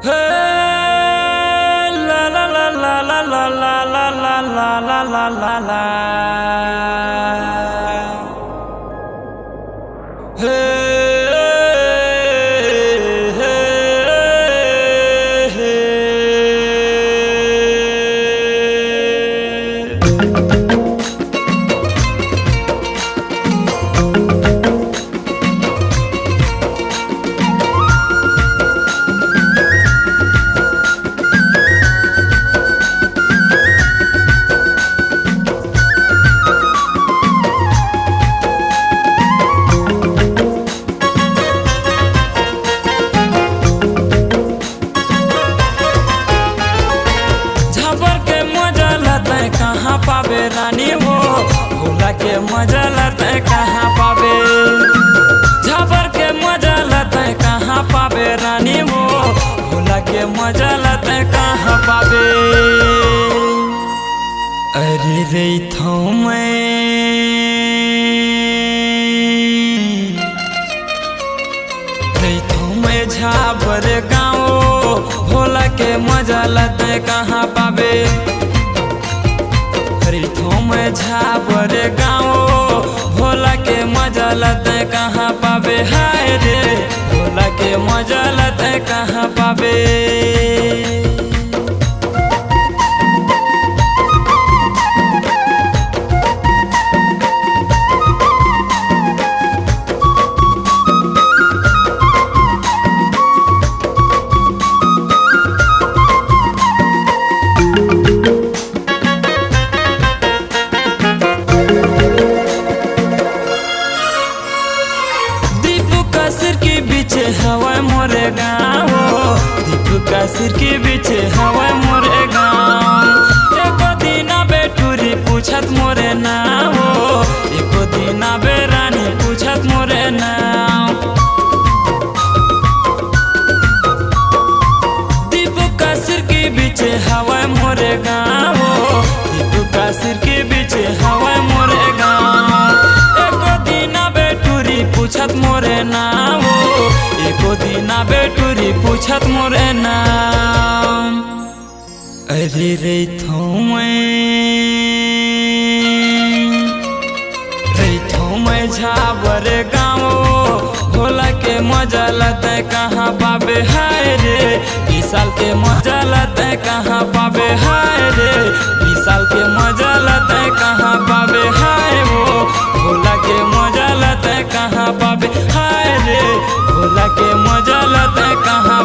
Hey, la la la la la la la la la la la la la la. Hey, hey, hey, कहाँ पावे रानी हो भोला के मजा लते कहाँ पावे झबर के मजा लते कहाँ पावे रानी हो भोला के मजा लते कहाँ पावे। अरे रे मैं झाबर गाँव भोला के मजा लते कहाँ पावे। मैं झाबर गाँव भोला के मजा लते कहाँ पावे। हाय रे भोला के मजा लते कहाँ पावे। सिर के बीच हवा मोरे गाँव दीप का सिर के बीच हवा मोरे गाँव। एको दिना बेटूरी पूछत मोरे नाम एको दिना बेरानी पूछत मोरे नाम। दीप का सिर के बीच हवा मोरे गाँव दीप का सिर के बीच हवा मोरे गाँव। एको दिना बेटूरी पूछत मोरे नाम एको दिना बेटूरी पूछत मोरे नाम। अरे रे मैं झाबर गाँव भोला के मजा लते कहाँ पावे। हाय रे 20 साल के मजा लते कहाँ पावे। हाय रे 20 साल के मजा लते कहाँ पावे। हाय वो भोला के मजा लते कहाँ पावे। हाय रे भोला के मजा लते कहाँ